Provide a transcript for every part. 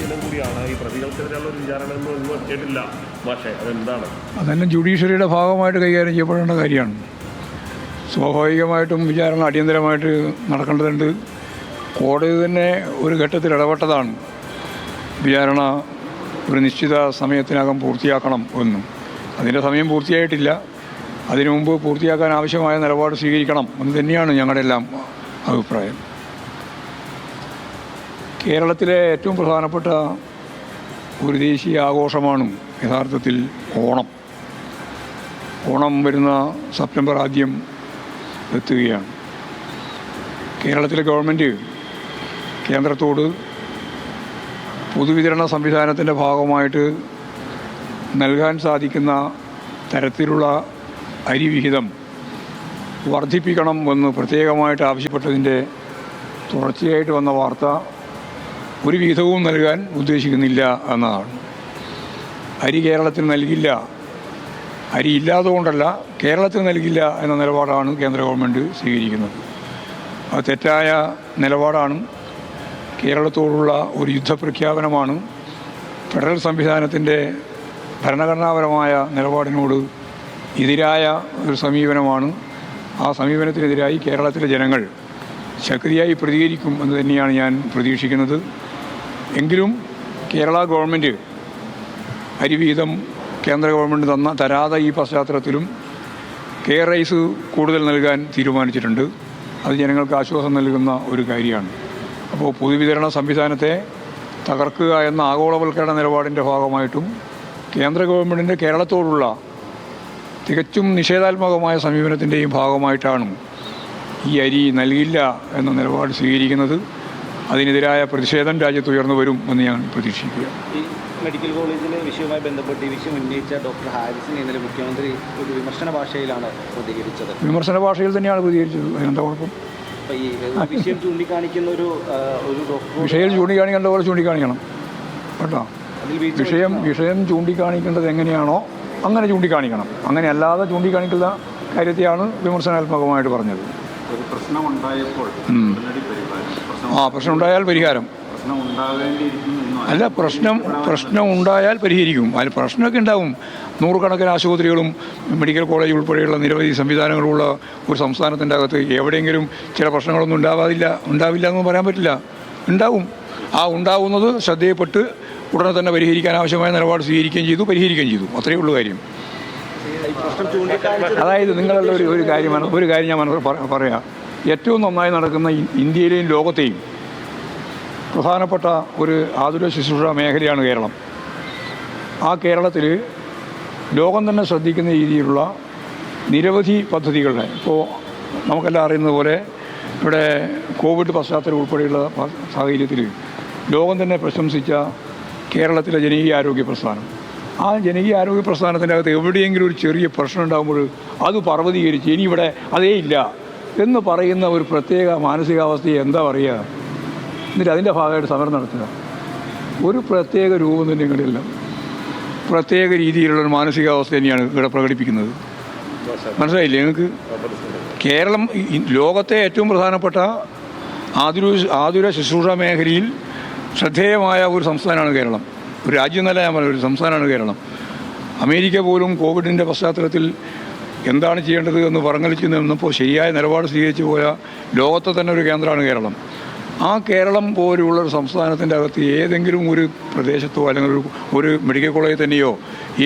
ദിനം കൂടിയാണ്. ഈ പ്രതികൾക്കെതിരെയുള്ള ഒരു വിചാരണയൊന്നും എത്തിയിട്ടില്ല. പക്ഷേ അതെന്താണ്? അതെല്ലാം ജുഡീഷ്യറിയുടെ ഭാഗമായിട്ട് കൈകാര്യം ചെയ്യപ്പെടേണ്ട കാര്യമാണ്. സ്വാഭാവികമായിട്ടും വിചാരണ അടിയന്തരമായിട്ട് നടക്കേണ്ടതുണ്ട്. കോടതി തന്നെ ഒരു ഘട്ടത്തിൽ ഇടപെട്ടതാണ് വിചാരണ ഒരു നിശ്ചിത സമയത്തിനകം പൂർത്തിയാക്കണം എന്നും. അതിൻ്റെ സമയം പൂർത്തിയായിട്ടില്ല. അതിനു മുമ്പ് പൂർത്തിയാക്കാൻ ആവശ്യമായ നിലപാട് സ്വീകരിക്കണം എന്ന് തന്നെയാണ് ഞങ്ങളുടെ എല്ലാം അഭിപ്രായം. കേരളത്തിലെ ഏറ്റവും പ്രധാനപ്പെട്ട ഒരു ദേശീയ ആഘോഷമാണ് യഥാർത്ഥത്തിൽ ഓണം. ഓണം വരുന്ന സെപ്റ്റംബർ ആദ്യം എത്തുകയാണ്. കേരളത്തിലെ ഗവൺമെൻറ് കേന്ദ്രത്തോട് പൊതുവിതരണ സംവിധാനത്തിൻ്റെ ഭാഗമായിട്ട് നൽകാൻ സാധിക്കുന്ന തരത്തിലുള്ള അരിവിഹിതം വർദ്ധിപ്പിക്കണം എന്ന് പ്രത്യേകമായിട്ട് ആവശ്യപ്പെട്ടതിൻ്റെ തുടർച്ചയായിട്ട് വന്ന വാർത്ത ഒരു വിഹിതവും നൽകാൻ ഉദ്ദേശിക്കുന്നില്ല എന്നതാണ്. അരി കേരളത്തിൽ നൽകില്ല, അരി ഇല്ലാതുകൊണ്ടല്ല, കേരളത്തിൽ നൽകില്ല എന്ന നിലപാടാണ് കേന്ദ്ര ഗവൺമെൻറ് സ്വീകരിക്കുന്നത്. അത് തെറ്റായ നിലപാടാണ്. കേരളത്തോടുള്ള ഒരു യുദ്ധപ്രഖ്യാപനമാണ്. ഫെഡറൽ സംവിധാനത്തിൻ്റെ ഭരണഘടനാപരമായ നിലപാടിനോട് എതിരായ ഒരു സമീപനമാണ്. ആ സമീപനത്തിനെതിരായി കേരളത്തിലെ ജനങ്ങൾ ശക്തിയായി പ്രതികരിക്കും എന്ന് തന്നെയാണ് ഞാൻ പ്രതീക്ഷിക്കുന്നത്. എങ്കിലും കേരള ഗവൺമെൻറ് അരിവിഹിതം കേന്ദ്ര ഗവൺമെൻറ് തരാതെ ഈ പശ്ചാത്തലത്തിലും കെയർ റൈസ് കൂടുതൽ നൽകാൻ തീരുമാനിച്ചിട്ടുണ്ട്. അത് ജനങ്ങൾക്ക് ആശ്വാസം നൽകുന്ന ഒരു കാര്യമാണ്. അപ്പോൾ പൊതുവിതരണ സംവിധാനത്തെ തകർക്കുക എന്ന ആഗോളവൽക്കരണ നിലപാടിൻ്റെ ഭാഗമായിട്ടും കേന്ദ്ര ഗവൺമെൻറ്റിൻ്റെ കേരളത്തോടുള്ള തികച്ചും നിഷേധാത്മകമായ സമീപനത്തിൻ്റെയും ഭാഗമായിട്ടാണ് ഈ അരി നൽകില്ല എന്ന നിലപാട് സ്വീകരിക്കുന്നത്. അതിനെതിരായ പ്രതിഷേധം രാജ്യത്ത് ഉയർന്നു വരും എന്ന് ഞാൻ പ്രതീക്ഷിക്കുക. ഈ മെഡിക്കൽ കോളേജിലെ വിഷയവുമായി ബന്ധപ്പെട്ട് ഈ വിഷയം ഉന്നയിച്ച ഡോക്ടർ ഹാരിസിനെ ഇന്നലെ മുഖ്യമന്ത്രി ഒരു വിമർശന ഭാഷയിലാണ് പ്രതികരിച്ചത്. വിമർശന ഭാഷയിൽ തന്നെയാണ് പ്രതികരിച്ചത്. അതിനെന്താ കുഴപ്പം? ഈ വിഷയം ചൂണ്ടിക്കാണിക്കുന്ന ഒരു ഡോക്ടർ വിഷയം ചൂണ്ടിക്കാണിക്കേണ്ട പോലെ ചൂണ്ടിക്കാണിക്കണം കേട്ടോ. വിഷയം ചൂണ്ടിക്കാണിക്കേണ്ടത് എങ്ങനെയാണോ അങ്ങനെ ചൂണ്ടിക്കാണിക്കണം. അങ്ങനെ അല്ലാതെ ചൂണ്ടിക്കാണിക്കുന്ന കാര്യത്തെയാണ് വിമർശനാത്മകമായിട്ട് പറഞ്ഞത്. പ്രശ്നം ഉണ്ടായാൽ പരിഹാരം അല്ല, പ്രശ്നം ഉണ്ടായാൽ പരിഹരിക്കും. അതിൽ പ്രശ്നമൊക്കെ ഉണ്ടാവും. നൂറുകണക്കിന് ആശുപത്രികളും മെഡിക്കൽ കോളേജ് ഉൾപ്പെടെയുള്ള നിരവധി സംവിധാനങ്ങളുള്ള ഒരു സംസ്ഥാനത്തിൻ്റെ അകത്ത് എവിടെയെങ്കിലും ചില പ്രശ്നങ്ങളൊന്നും ഉണ്ടാവില്ല എന്ന് പറയാൻ പറ്റില്ല. ഉണ്ടാവും. ആ ഉണ്ടാവുന്നത് ശ്രദ്ധയപ്പെട്ട് ഉടനെ തന്നെ പരിഹരിക്കാൻ ആവശ്യമായ നിലപാട് സ്വീകരിക്കുകയും ചെയ്തു, പരിഹരിക്കുകയും ചെയ്തു. അത്രയേ ഉള്ളൂ കാര്യം. അതായത് നിങ്ങളുടെ ഒരു കാര്യം ഞാൻ പറയാം. ഏറ്റവും നന്നായി നടക്കുന്ന ഇന്ത്യയിലെയും ലോകത്തെയും പ്രധാനപ്പെട്ട ഒരു ആതുര ശുശ്രൂഷ മേഖലയാണ് കേരളം. ആ കേരളത്തിൽ ലോകം തന്നെ ശ്രദ്ധിക്കുന്ന രീതിയിലുള്ള നിരവധി പദ്ധതികളുടെ, ഇപ്പോൾ നമുക്കെല്ലാം അറിയുന്നത് പോലെ ഇവിടെ കോവിഡ് പശ്ചാത്തലം ഉൾപ്പെടെയുള്ള സാഹചര്യത്തിൽ ലോകം തന്നെ പ്രശംസിച്ച കേരളത്തിലെ ജനകീയ ആരോഗ്യ പ്രസ്ഥാനം. ആ ജനകീയ ആരോഗ്യ പ്രസ്ഥാനത്തിൻ്റെ അകത്ത് എവിടെയെങ്കിലും ഒരു ചെറിയ പ്രശ്നം ഉണ്ടാകുമ്പോൾ അത് പർവ്വതീകരിച്ച് ഇനി ഇവിടെ അതേ ഇല്ല എന്ന് പറയുന്ന ഒരു പ്രത്യേക മാനസികാവസ്ഥയെ എന്താ പറയുക? എന്നിട്ട് അതിൻ്റെ ഭാഗമായിട്ട് സമരം നടത്തുക. ഒരു പ്രത്യേക രൂപം തന്നെ ഇങ്ങനെയല്ല, പ്രത്യേക രീതിയിലുള്ളൊരു മാനസികാവസ്ഥ തന്നെയാണ് ഇവിടെ പ്രകടിപ്പിക്കുന്നത്. മനസ്സിലായില്ലേ നിങ്ങൾക്ക്? കേരളം ലോകത്തെ ഏറ്റവും പ്രധാനപ്പെട്ട ആതുര ശുശ്രൂഷ മേഖലയിൽ ശ്രദ്ധേയമായ ഒരു സംസ്ഥാനമാണ് കേരളം. ഒരു രാജ്യം എന്നല്ല ഞാൻ പറഞ്ഞത്, ഒരു സംസ്ഥാനമാണ് കേരളം. അമേരിക്ക പോലും കോവിഡിൻ്റെ പശ്ചാത്തലത്തിൽ എന്താണ് ചെയ്യേണ്ടത് എന്ന് പറഞ്ഞളിച്ച് നിന്നപ്പോൾ ശരിയായ നിലപാട് സ്വീകരിച്ചു പോയ ലോകത്തെ തന്നെ ഒരു കേന്ദ്രമാണ് കേരളം. ആ കേരളം പോലെയുള്ള ഒരു സംസ്ഥാനത്തിൻ്റെ അകത്ത് ഏതെങ്കിലും ഒരു പ്രദേശത്തോ അല്ലെങ്കിൽ ഒരു മെഡിക്കൽ കോളേജിൽ തന്നെയോ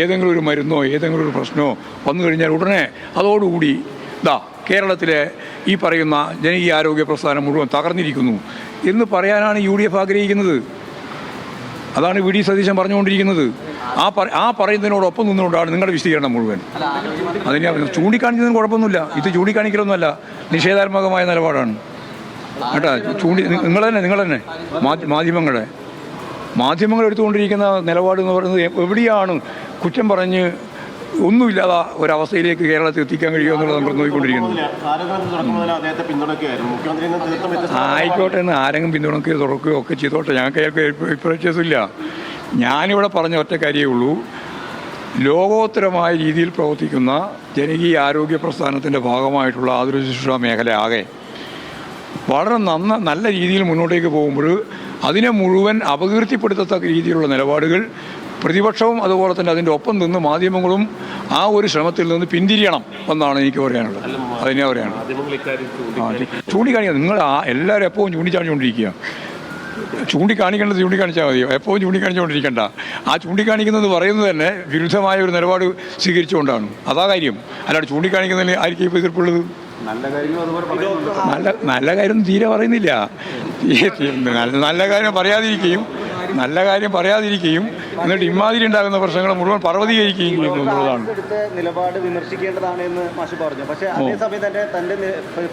ഏതെങ്കിലും ഒരു മരുന്നോ ഏതെങ്കിലും ഒരു പ്രശ്നമോ വന്നു കഴിഞ്ഞാൽ ഉടനെ അതോടുകൂടി കേരളത്തിലെ ഈ പറയുന്ന ജനകീയ ആരോഗ്യ പ്രസ്ഥാനം മുഴുവൻ തകർന്നിരിക്കുന്നു എന്ന് പറയാനാണ് UDF ആഗ്രഹിക്കുന്നത്. അതാണ് VD സതീശൻ പറഞ്ഞുകൊണ്ടിരിക്കുന്നത്. ആ പറയുന്നതിനോടൊപ്പം നിന്നുകൊണ്ടാണ് നിങ്ങളുടെ വിശദീകരണം മുഴുവൻ. അതിനെ ചൂണ്ടിക്കാണിക്കുന്നതിന് കുഴപ്പമൊന്നുമില്ല. ഇത് ചൂണ്ടിക്കാണിക്കലൊന്നുമല്ല, നിഷേധാത്മകമായ നിലപാടാണ് കേട്ടോ. നിങ്ങൾ തന്നെ മാധ്യമങ്ങൾ എടുത്തുകൊണ്ടിരിക്കുന്ന നിലപാട് എന്ന് പറയുന്നത് എവിടെയാണ് കുറ്റം പറഞ്ഞ് ഒന്നുമില്ലാതെ ഒരവസ്ഥയിലേക്ക് കേരളത്തിൽ എത്തിക്കാൻ കഴിയുമോ എന്നുള്ളത് നമ്മൾ നോക്കിക്കൊണ്ടിരിക്കുന്നത്. ആയിക്കോട്ടെ എന്ന് ആരെങ്കിലും പിന്തുണക്കുകയോ തുറക്കുകയോ ഒക്കെ ചെയ്തോട്ടെ, ഞങ്ങൾക്ക് വ്യത്യാസമില്ല. ഞാനിവിടെ പറഞ്ഞ ഒറ്റ കാര്യമേ ഉള്ളൂ. ലോകോത്തരമായ രീതിയിൽ പ്രവർത്തിക്കുന്ന ജനകീയ ആരോഗ്യ പ്രസ്ഥാനത്തിൻ്റെ ഭാഗമായിട്ടുള്ള ആതുര ശുശ്രൂഷ മേഖല ആകെ വളരെ നല്ല രീതിയിൽ മുന്നോട്ടേക്ക് പോകുമ്പോൾ അതിനെ മുഴുവൻ അപകീർത്തിപ്പെടുത്തത്തക്ക രീതിയിലുള്ള നിലപാടുകൾ പ്രതിപക്ഷവും അതുപോലെ തന്നെ അതിൻ്റെ ഒപ്പം നിന്ന് മാധ്യമങ്ങളും ആ ഒരു ശ്രമത്തിൽ നിന്ന് പിന്തിരിയണം എന്നാണ് എനിക്ക് പറയാനുള്ളത്. അതിനെ പറയാനുള്ളത് ചൂണ്ടിക്കാണിക്കുക. നിങ്ങൾ എല്ലാവരും എപ്പോഴും ചൂണ്ടിക്കാണിച്ചുകൊണ്ടിരിക്കുക. ചൂണ്ടിക്കാണിച്ചാൽ മതി, എപ്പോഴും ചൂണ്ടിക്കാണിച്ചുകൊണ്ടിരിക്കേണ്ട. ആ ചൂണ്ടിക്കാണിക്കുന്നത് പറയുന്നത് തന്നെ വിരുദ്ധമായ ഒരു നിലപാട് സ്വീകരിച്ചുകൊണ്ടാണ്. അതാ കാര്യം. അല്ലാണ്ട് ചൂണ്ടിക്കാണിക്കുന്നതിൽ ആയിരിക്കും ഇപ്പോൾ എതിർപ്പുള്ളത്. നല്ല കാര്യം തീരെ പറയുന്നില്ല. നല്ല കാര്യം പറയാതിരിക്കുകയും എന്നിട്ട് ഇമാതിരി ഉണ്ടാകുന്ന പ്രശ്നങ്ങൾ മുഴുവൻ പർവ്വതീകരിക്കുകയും ചെയ്യുന്നതാണ്. നിലപാട് വിമർശിക്കേണ്ടതാണ് എന്ന് മാഷ് പറഞ്ഞു. പക്ഷേ അതേസമയം തന്നെ തന്റെ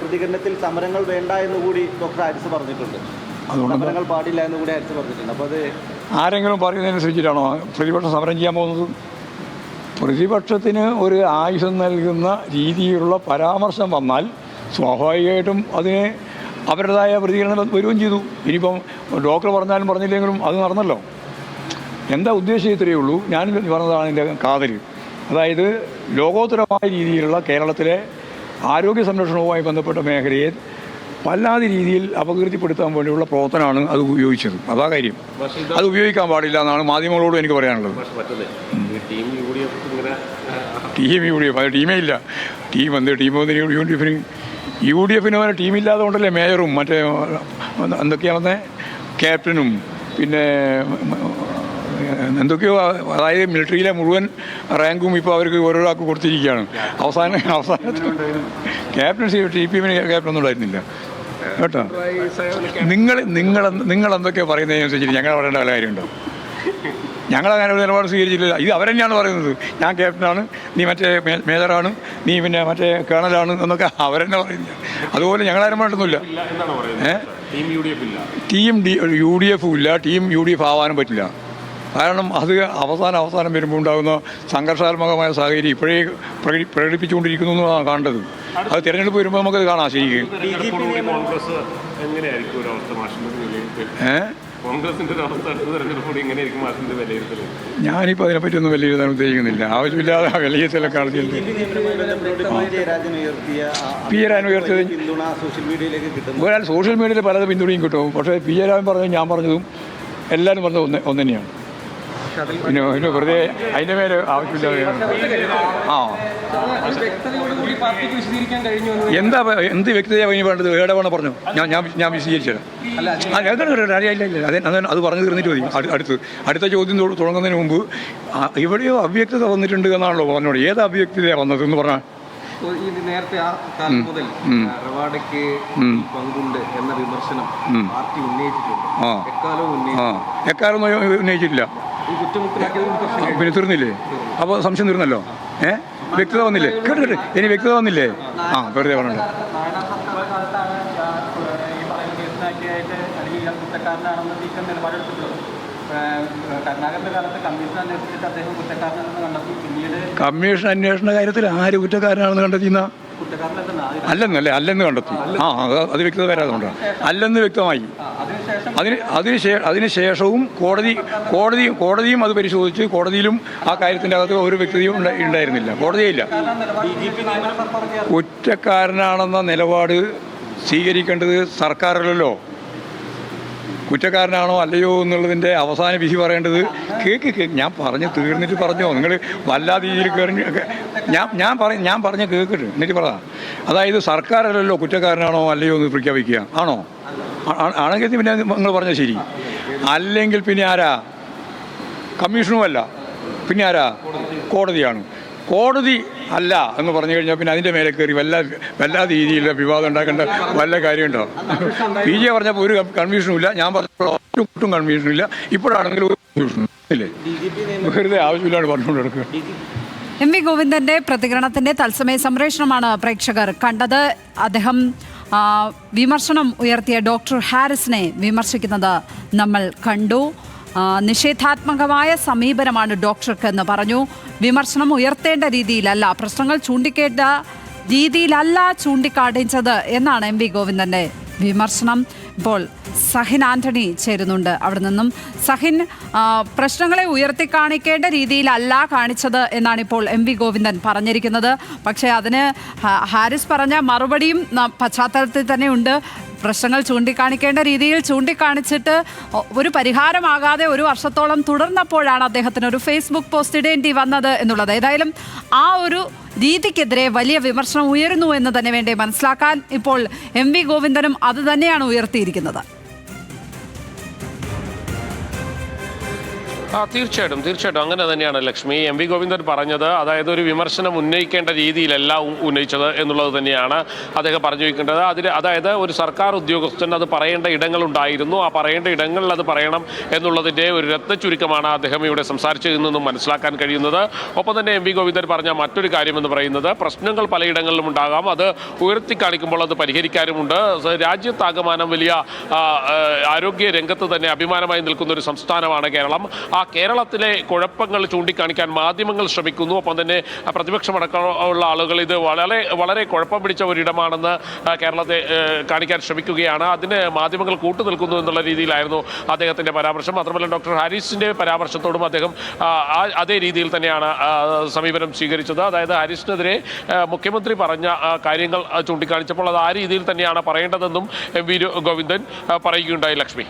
പ്രതികരണത്തിൽ സമരങ്ങൾ വേണ്ട എന്ന് കൂടി ഡോക്ടർ ഹാരിസ് പറഞ്ഞിട്ടുണ്ട്. സമരങ്ങൾ പാടില്ല എന്ന് കൂടി ഹാരിസ് പറഞ്ഞിട്ടുണ്ട്. അപ്പോൾ അത് ആരെങ്കിലും പറയുന്നതിനനുസരിച്ചിട്ടാണോ പ്രതിപക്ഷം സമരം ചെയ്യാൻ പോകുന്നത്? പ്രതിപക്ഷത്തിന് ഒരു ആയുധം നൽകുന്ന രീതിയിലുള്ള പരാമർശം വന്നാൽ സ്വാഭാവികമായിട്ടും അതിന് അവരുടേതായ പ്രതികരണം വരികയും ചെയ്തു. ഇനിയിപ്പം ഡോക്ടർ പറഞ്ഞാലും പറഞ്ഞില്ലെങ്കിലും അത് നടന്നല്ലോ. എന്താ ഉദ്ദേശം ഇത്രയേ ഉള്ളൂ. ഞാൻ പറഞ്ഞതാണ് എൻ്റെ കാതൽ. അതായത് ലോകോത്തരമായ രീതിയിലുള്ള കേരളത്തിലെ ആരോഗ്യ സംരക്ഷണവുമായി ബന്ധപ്പെട്ട മേഖലയെ വല്ലാതെ രീതിയിൽ അപകീർത്തിപ്പെടുത്താൻ വേണ്ടിയുള്ള പ്രവർത്തനമാണ് അത് ഉപയോഗിച്ചത്. അതാ കാര്യം. അത് ഉപയോഗിക്കാൻ പാടില്ല എന്നാണ് മാധ്യമങ്ങളോടും എനിക്ക് പറയാനുള്ളത്. ടീമേ ഇല്ല. യു ഡി എഫിന് ടീമില്ലാതെ കൊണ്ടല്ലേ മേയറും മറ്റേ എന്തൊക്കെയാണെന്ന് ക്യാപ്റ്റനും പിന്നെ എന്തൊക്കെയോ, അതായത് മിലിറ്ററിയിലെ മുഴുവൻ റാങ്കും ഇപ്പോൾ അവർക്ക് ഓരോരാൾക്ക് കൊടുത്തിരിക്കുകയാണ്. അവസാനത്തിൽ ക്യാപ്റ്റൻസി TPM ക്യാപ്റ്റനൊന്നും ഉണ്ടായിരുന്നില്ല കേട്ടോ. നിങ്ങൾ എന്തൊക്കെയോ പറയുന്നതിനനുസരിച്ച് ഞങ്ങൾ പറയേണ്ട വല്ല കാര്യമുണ്ടോ? ഞങ്ങളങ്ങനെ ഒരു നിലപാട് സ്വീകരിച്ചില്ല. ഇത് അവരെന്നെയാണ് പറയുന്നത്. ഞാൻ ക്യാപ്റ്റനാണ്, നീ മറ്റേ മേജറാണ്, നീ പിന്നെ മറ്റേ കേണലാണ് എന്നൊക്കെ അവരെന്നെ പറയുന്നില്ല. അതുപോലെ ഞങ്ങളാരും പറഞ്ഞിട്ടൊന്നുമില്ല. ടീം UDF ഇല്ല, ടീം UDF ആവാനും പറ്റില്ല. കാരണം അത് അവസാനം വരുമ്പോൾ ഉണ്ടാകുന്ന സംഘർഷാത്മകമായ സാഹചര്യം ഇപ്പോഴേ പ്രകടിപ്പിച്ചുകൊണ്ടിരിക്കുന്നു എന്നാണ് കാണേണ്ടത്. അത് തിരഞ്ഞെടുപ്പ് വരുമ്പോൾ നമുക്കത് കാണാം. ശരിക്കും ഞാനിപ്പോൾ അതിനെപ്പറ്റിയൊന്നും വിലയിരുത്താൻ ഉദ്ദേശിക്കുന്നില്ല. ആവശ്യമില്ലാതെ വിലയിരുത്തലൊക്കെ നടത്തിയത് ഒരാൾ സോഷ്യൽ മീഡിയയിൽ പലത് പിന്തുണയും കിട്ടും. പക്ഷേ PA രാജൻ പറഞ്ഞത് ഞാൻ പറഞ്ഞതും എല്ലാവരും പറഞ്ഞത് ഒന്ന് തന്നെയാണ്. പിന്നെ വെറുതെ അതിൻ്റെ മേലെ ആവശ്യമില്ലാതെ എന്ത് വ്യക്തതയാണ് ഇനി വേണ്ടത്? ഏടെ വേണം പറഞ്ഞു. ഞാൻ വിശദീകരിച്ചത് അത് പറഞ്ഞു തീർന്നിട്ട് മതി. അടുത്ത ചോദ്യം തുടങ്ങുന്നതിന് മുമ്പ് എവിടെയോ അവ്യക്തത വന്നിട്ടുണ്ട് എന്നാണല്ലോ പറഞ്ഞോളൂ. ഏത് അവ്യക്തതയാണ് വന്നത് എന്ന് പറഞ്ഞാൽ നേരത്തെ ആ കാലം മുതൽ റവാഡയ്ക്ക് പങ്കുണ്ട് എന്ന വിമർശനം പാർട്ടി ഉന്നയിച്ചിട്ടുണ്ട്. എക്കാലം ഉന്നയിച്ചിട്ടില്ല. പിന്നെ തീർന്നില്ലേ? അപ്പോൾ സംശയം തീർന്നല്ലോ. വ്യക്തത വന്നില്ലേ? കേട്ടോ ഇനി വ്യക്തത വന്നില്ലേ? വെറുതെ പറഞ്ഞല്ലോ. കമ്മീഷൻ അന്വേഷണ കാര്യത്തിൽ ആര് കുറ്റക്കാരനാണെന്ന് കണ്ടെത്തിയെന്ന അല്ലെന്ന് കണ്ടെത്തി. അത് വ്യക്തത വരാതുകൊണ്ടാണ്. അല്ലെന്ന് വ്യക്തമായി. അതിനുശേഷവും കോടതിയും അത് പരിശോധിച്ച് കോടതിയിലും ആ കാര്യത്തിൻ്റെ അകത്ത് ഒരു വ്യക്തതയും ഉണ്ടായിരുന്നില്ല. കോടതിയില്ല. കുറ്റക്കാരനാണെന്ന നിലപാട് സ്വീകരിക്കേണ്ടത് സർക്കാരല്ലല്ലോ. കുറ്റക്കാരനാണോ അല്ലയോ എന്നുള്ളതിൻ്റെ അവസാന വിധി പറയേണ്ടത് കേക്ക്. ഞാൻ പറഞ്ഞ് തീർന്നിട്ട് പറഞ്ഞോ. നിങ്ങൾ വല്ലാതെ രീതിയിൽ കയറി ഞാൻ പറഞ്ഞ കേക്കിട്ട് എന്നിട്ട് പറ. അതായത് സർക്കാരല്ലല്ലോ കുറ്റക്കാരനാണോ അല്ലയോ എന്ന് പ്രഖ്യാപിക്കുക. ആണെങ്കിൽ പിന്നെ നിങ്ങൾ പറഞ്ഞ ശരി. അല്ലെങ്കിൽ പിന്നെ ആരാ? കമ്മീഷനുമല്ല, പിന്നെ ആരാ? കോടതിയാണ്. കോടതി അല്ല എന്ന് പറഞ്ഞു കഴിഞ്ഞാൽ പിന്നെ അതിൻ്റെ മേലെ കയറി വല്ലാതെ രീതിയിലുള്ള വിവാദം ഉണ്ടാക്കേണ്ട വല്ല കാര്യമുണ്ടോ? PJ പറഞ്ഞപ്പോൾ ഒരു കൺഫ്യൂഷനും ഇല്ല. ഞാൻ പറഞ്ഞപ്പോൾ ഒട്ടും കൺഫ്യൂഷനും ഇല്ല. ഇപ്പോഴാണെങ്കിൽ ഒരു കൺഫ്യൂഷനും ഇല്ലേ? വെറുതെ ആവശ്യമില്ലാണ്ട് പറഞ്ഞുകൊണ്ട് നടക്കുക. MV ഗോവിന്ദന്റെ പ്രതികരണത്തിന്റെ തത്സമയ സംപ്രേഷണമാണ് പ്രേക്ഷകർ കണ്ടത്. അദ്ദേഹം വിമർശനം ഉയർത്തിയ ഡോക്ടർ ഹാരിസിനെ വിമർശിക്കുന്നത് നമ്മൾ കണ്ടു. നിഷേധാത്മകമായ സമീപനമാണ് ഡോക്ടർക്ക് എന്ന് പറഞ്ഞു. വിമർശനം ഉയർത്തേണ്ട രീതിയിലല്ല, പ്രശ്നങ്ങൾ ചൂണ്ടിക്കേണ്ട രീതിയിലല്ല ചൂണ്ടിക്കാണിച്ചത് എന്നാണ് MV ഗോവിന്ദന്റെ വിമർശനം. ഇപ്പോൾ സഹിൻ ആന്റണി ചേരുന്നുണ്ട്. അവിടെ നിന്നും സഹിൻ, പ്രശ്നങ്ങളെ ഉയർത്തിക്കാണിക്കേണ്ട രീതിയിലല്ല കാണിച്ചത് എന്നാണ് ഇപ്പോൾ MV ഗോവിന്ദൻ പറഞ്ഞിരിക്കുന്നത്. പക്ഷേ അതിന് ഹാരിസ് പറഞ്ഞ മറുപടിയും പശ്ചാത്തലത്തിൽ തന്നെ ഉണ്ട്. പ്രശ്നങ്ങൾ ചൂണ്ടിക്കാണിക്കേണ്ട രീതിയിൽ ചൂണ്ടിക്കാണിച്ചിട്ട് ഒരു പരിഹാരമാകാതെ ഒരു വർഷത്തോളം തുടർന്നപ്പോഴാണ് അദ്ദേഹത്തിന് ഒരു ഫേസ്ബുക്ക് പോസ്റ്റ് ഇടേണ്ടി വന്നത് എന്നുള്ളത്. ഏതായാലും ആ ഒരു രീതിക്കെതിരെ വലിയ വിമർശനം ഉയരുന്നു എന്ന് തന്നെ വേണ്ടേ മനസ്സിലാക്കാൻ. ഇപ്പോൾ എം വി ഗോവിന്ദനും അത് തന്നെയാണ് ഉയർത്തിയിരിക്കുന്നത്. തീർച്ചയായിട്ടും അങ്ങനെ തന്നെയാണ് ലക്ഷ്മി. എം വി ഗോവിന്ദൻ പറഞ്ഞത്, അതായത് ഒരു വിമർശനം ഉന്നയിക്കേണ്ട രീതിയിലല്ല ഉന്നയിച്ചത് എന്നുള്ളത് തന്നെയാണ് അദ്ദേഹം പറഞ്ഞു വയ്ക്കേണ്ടത്. അതായത് ഒരു സർക്കാർ ഉദ്യോഗസ്ഥൻ അത് പറയേണ്ട ഇടങ്ങളുണ്ടായിരുന്നു, ആ പറയേണ്ട ഇടങ്ങളിൽ അത് പറയണം എന്നുള്ളതിൻ്റെ ഒരു രത്നച്ചുരുക്കമാണ് അദ്ദേഹം ഇവിടെ സംസാരിച്ചതിൽ നിന്നും മനസ്സിലാക്കാൻ കഴിയുന്നത്. ഒപ്പം തന്നെ എം വി ഗോവിന്ദൻ പറഞ്ഞ മറ്റൊരു കാര്യമെന്ന് പറയുന്നത്, പ്രശ്നങ്ങൾ പലയിടങ്ങളിലും ഉണ്ടാകാം, അത് ഉയർത്തിക്കാണിക്കുമ്പോൾ അത് പരിഹരിക്കാറുമുണ്ട്. രാജ്യത്താകമാനം വലിയ ആരോഗ്യ രംഗത്ത് തന്നെ അഭിമാനമായി നിൽക്കുന്ന ഒരു സംസ്ഥാനമാണ് കേരളം. ആ കേരളത്തിലെ കുഴപ്പങ്ങൾ ചൂണ്ടിക്കാണിക്കാൻ മാധ്യമങ്ങൾ ശ്രമിക്കുന്നു. ഒപ്പം തന്നെ പ്രതിപക്ഷമടക്കമുള്ള ആളുകൾ ഇത് വളരെ വളരെ കുഴപ്പം പിടിച്ച ഒരിടമാണെന്ന് കേരളത്തെ കാണിക്കാൻ ശ്രമിക്കുകയാണ്. അതിന് മാധ്യമങ്ങൾ കൂട്ടുനിൽക്കുന്നു എന്നുള്ള രീതിയിലായിരുന്നു അദ്ദേഹത്തിൻ്റെ പരാമർശം. മാത്രമല്ല ഡോക്ടർ ഹാരിസിൻ്റെ പരാമർശത്തോടും അദ്ദേഹം അതേ രീതിയിൽ തന്നെയാണ് സമീപനം സ്വീകരിച്ചത്. അതായത് ഹാരിസിനെതിരെ മുഖ്യമന്ത്രി പറഞ്ഞ കാര്യങ്ങൾ ചൂണ്ടിക്കാണിച്ചപ്പോൾ അത് ആ രീതിയിൽ തന്നെയാണ് പറയേണ്ടതെന്നും എം വി ഗോവിന്ദൻ പറയുകയുണ്ടായി. ലക്ഷ്മി.